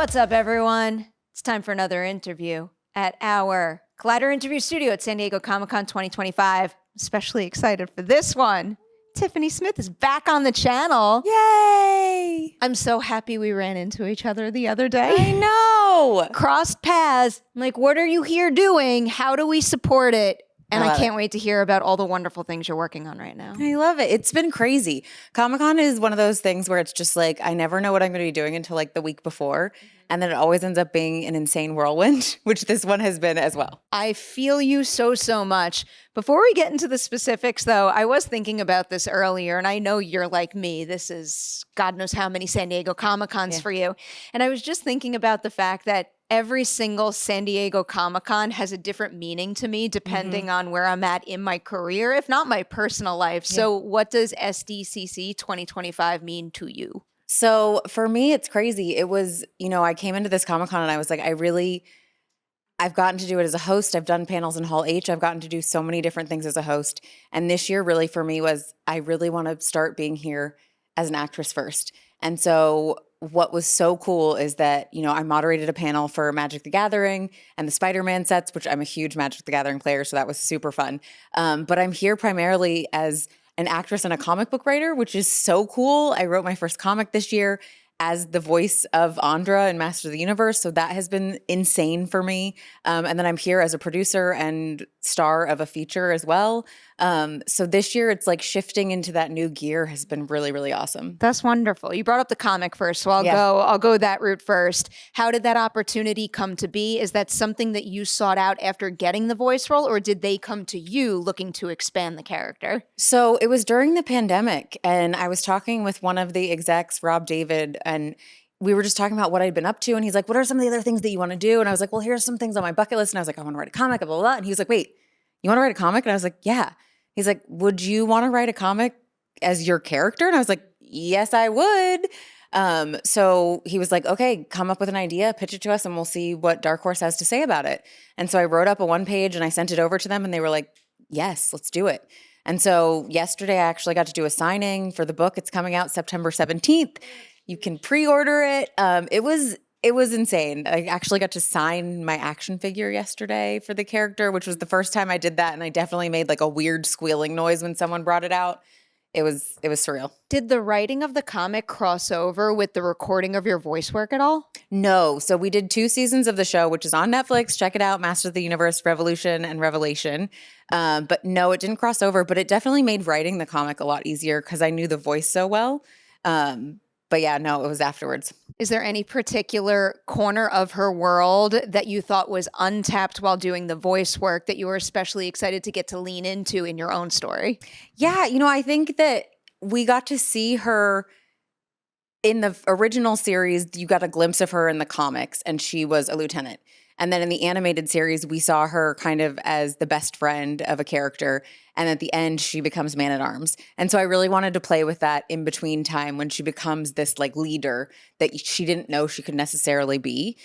What's up, everyone? It's time for another interview at our Collider Interview Studio at San Diego Comic-Con 2025. Especially excited for this one. Tiffany Smith is back on the channel. Yay! I'm so happy we ran into each other the other day. I know. Crossed paths. I'm like, what are you here doing? How do we support it? And I can't wait to hear about all the wonderful things you're working on right now. I love it. It's been crazy. Comic-Con is one of those things where it's just like, I never know what I'm going to be doing until like the week before. And then it always ends up being an insane whirlwind, which this one has been as well. I feel you so much. Before we get into the specifics, though, I was thinking about this earlier, and I know you're like me. This is God knows how many San Diego Comic-Cons for you. And I was just thinking about the fact that every single San Diego Comic-Con has a different meaning to me depending on where I'm at in my career, if not my personal life. So what does SDCC 2025 mean to you? So for me, it's crazy. It was, I came into this Comic-Con and I was like, I've gotten to do it as a host. I've done panels in Hall H. I've gotten to do so many different things as a host. And this year really for me was, I really want to start being here as an actress first. And so what was so cool is that, I moderated a panel for Magic the Gathering and the Spider-Man sets, which I'm a huge Magic the Gathering player, so that was super fun. But I'm here primarily as an actress and a comic book writer, which is so cool. I wrote my first comic this year as the voice of Andra in Master of the Universe, so that has been insane for me. And then I'm here as a producer and star of a feature as well. So this year, it's like shifting into that new gear has been really, really awesome. That's wonderful. You brought up the comic first, so I'll go that route first. How did that opportunity come to be? Is that something that you sought out after getting the voice role, or did they come to you looking to expand the character? So it was during the pandemic, and I was talking with one of the execs, Rob David, and we were just talking about what I'd been up to. And he's like, what are some of the other things that you want to do? And I was like, well, here's some things on my bucket list. And I was like, I want to write a comic, blah, blah, blah. And he was like, wait, you want to write a comic? And I was like, yeah. He's like, would you want to write a comic as your character? And I was like, yes, I would. So he was like, okay, come up with an idea, pitch it to us, and we'll see what Dark Horse has to say about it. And so I wrote up a one page and I sent it over to them and they were like, yes, let's do it. And so yesterday I actually got to do a signing for the book. It's coming out September 17th. You can pre-order it. It was insane. I actually got to sign my action figure yesterday for the character, which was the first time I did that. And I definitely made like a weird squealing noise when someone brought it out. It was surreal. Did the writing of the comic cross over with the recording of your voice work at all? No. So we did 2 seasons of the show, which is on Netflix. Check it out. Master of the Universe, Revolution, and Revelation. But no, it didn't cross over. But it definitely made writing the comic a lot easier because I knew the voice so well. But yeah, no, it was afterwards. Is there any particular corner of her world that you thought was untapped while doing the voice work that you were especially excited to get to lean into in your own story? Yeah, I think that we got to see her in the original series. You got a glimpse of her in the comics, and she was a lieutenant. And then in the animated series, we saw her kind of as the best friend of a character. And at the end, she becomes Man-at-Arms. And so I really wanted to play with that in between time when she becomes this like leader that she didn't know she could necessarily be.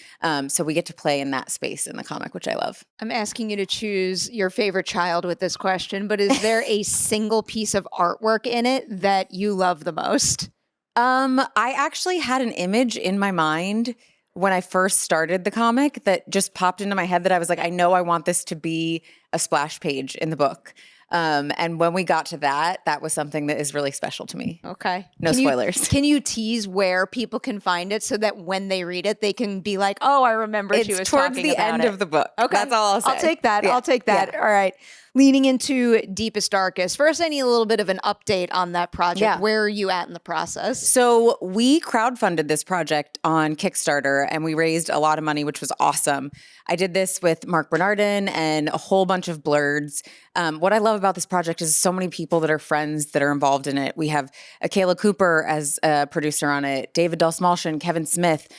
So we get to play in that space in the comic, which I love. I'm asking you to choose your favorite child with this question, but is there a single piece of artwork in it that you love the most? I actually had an image in my mind when I first started the comic that just popped into my head that I was like, I know I want this to be a splash page in the book. And when we got to that was something that is really special to me. Okay. No spoilers. Can you tease where people can find it so that when they read it, they can be like, oh, I remember she was talking about it. It's towards the end of the book. Okay. That's all I'll say. I'll take that. Yeah. I'll take that. Yeah. All right. Leaning into Deepest Darkest. First, I need a little bit of an update on that project. Yeah. Where are you at in the process? So we crowdfunded this project on Kickstarter and we raised a lot of money, which was awesome. I did this with Mark Bernardin and a whole bunch of blurs. What I love about this project is so many people that are friends that are involved in it. We have Akela Cooper as a producer on it, David Delsmalshin, Kevin Smith.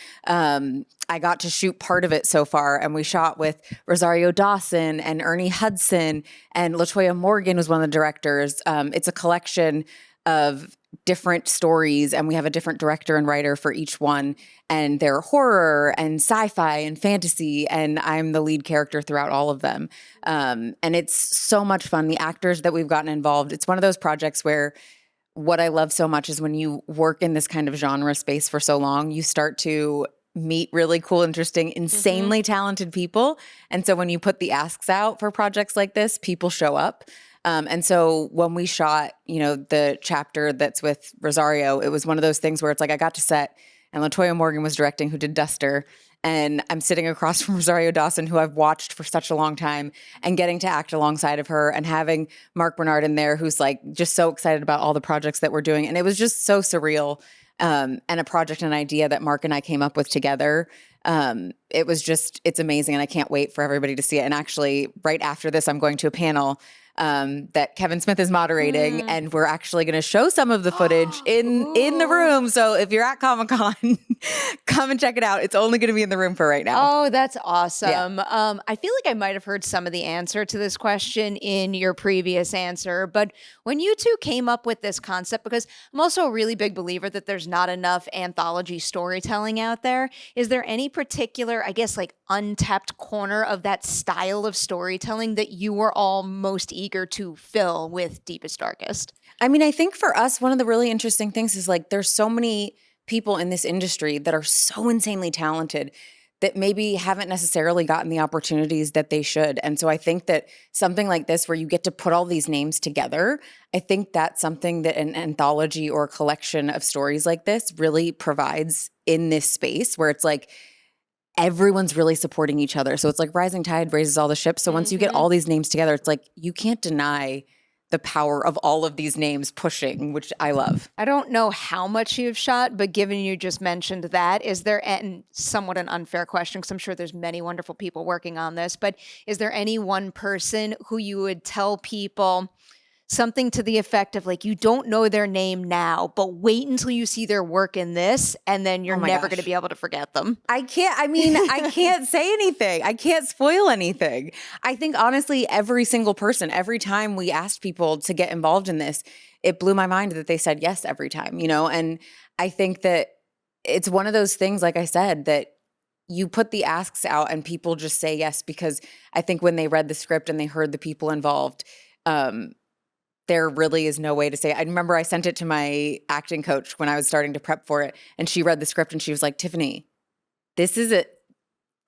I got to shoot part of it so far, and we shot with Rosario Dawson and Ernie Hudson, and LaToya Morgan was one of the directors. It's a collection of different stories, and we have a different director and writer for each one, and they're horror and sci-fi and fantasy, and I'm the lead character throughout all of them. And it's so much fun. The actors that we've gotten involved, it's one of those projects where what I love so much is when you work in this kind of genre space for so long, you start to meet really cool, interesting, insanely talented people. And so when you put the asks out for projects like this, people show up. And so when we shot, the chapter that's with Rosario, it was one of those things where it's like I got to set and LaToya Morgan was directing, who did Duster. And I'm sitting across from Rosario Dawson, who I've watched for such a long time, and getting to act alongside of her and having Mark Bernard in there, who's like just so excited about all the projects that we're doing. And it was just so surreal, and a project and idea that Mark and I came up with together. It's amazing. And I can't wait for everybody to see it. And actually, right after this, I'm going to a panel that Kevin Smith is moderating, and we're actually going to show some of the footage in the room. So if you're at Comic-Con, come and check it out. It's only going to be in the room for right now. Oh, that's awesome. Yeah. I feel like I might have heard some of the answer to this question in your previous answer, but when you two came up with this concept, because I'm also a really big believer that there's not enough anthology storytelling out there, is there any particular, I guess, like untapped corner of that style of storytelling that you were all most eager to fill with Deepest Darkest? I mean, I think for us, one of the really interesting things is like there's so many people in this industry that are so insanely talented that maybe haven't necessarily gotten the opportunities that they should. And so I think that something like this, where you get to put all these names together, I think that's something that an anthology or a collection of stories like this really provides in this space, where it's like everyone's really supporting each other. So it's like rising tide raises all the ships. So once you get all these names together, it's like you can't deny the power of all of these names pushing, which I love. I don't know how much you've shot, but given you just mentioned that, is there, and somewhat an unfair question, because I'm sure there's many wonderful people working on this, but is there any one person who you would tell people something to the effect of like, you don't know their name now, but wait until you see their work in this, and then you're never going to be able to forget them? I can't say anything. I can't spoil anything. I think honestly, every single person, every time we asked people to get involved in this, it blew my mind that they said yes every time, and I think that it's one of those things, like I said, that you put the asks out and people just say yes, because I think when they read the script and they heard the people involved, there really is no way to say it. I remember I sent it to my acting coach when I was starting to prep for it, and she read the script and she was like, Tiffany, this is it.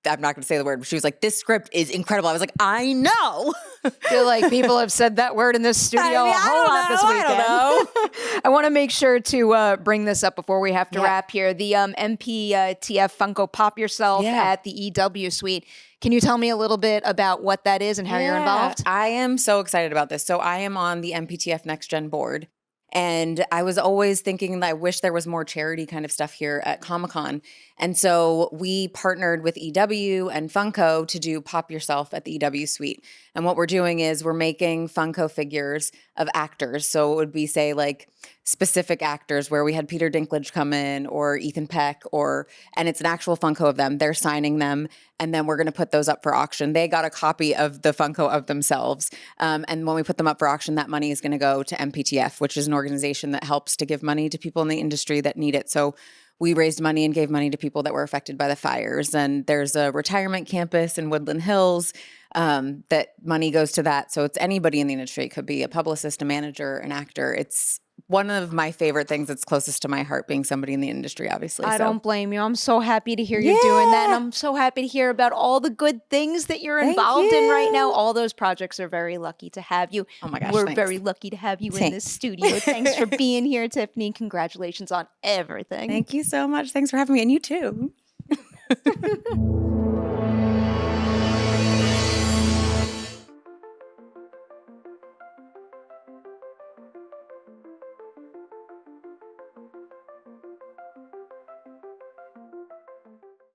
I'm not going to say the word, but she was like, this script is incredible. I was like, I know. I feel like people have said that word in this studio a whole lot this weekend. I don't know. I want to make sure to bring this up before we have to wrap here. The MPTF Funko Pop Yourself at the EW Suite. Can you tell me a little bit about what that is and how you're involved? I am so excited about this. So I am on the MPTF NextGen board. And I was always thinking that I wish there was more charity kind of stuff here at Comic-Con. And so we partnered with EW and Funko to do Pop Yourself at the EW Suite. And what we're doing is we're making Funko figures of actors. So it would be, say, like specific actors where we had Peter Dinklage come in, or Ethan Peck, and it's an actual Funko of them. They're signing them, and then we're going to put those up for auction. They got a copy of the Funko of themselves. And when we put them up for auction, that money is going to go to MPTF, which is an organization that helps to give money to people in the industry that need it. So we raised money and gave money to people that were affected by the fires. And there's a retirement campus in Woodland Hills that money goes to that. So it's anybody in the industry. It could be a publicist, a manager, an actor. It's one of my favorite things that's closest to my heart, being somebody in the industry, obviously. I don't blame you. I'm so happy to hear you're doing that. And I'm so happy to hear about all the good things that you're involved in right now. All those projects are very lucky to have you. Oh my gosh, We're very lucky to have you in this studio. Thanks for being here, Tiffany. Congratulations on everything. Thank you so much. Thanks for having me. And you too.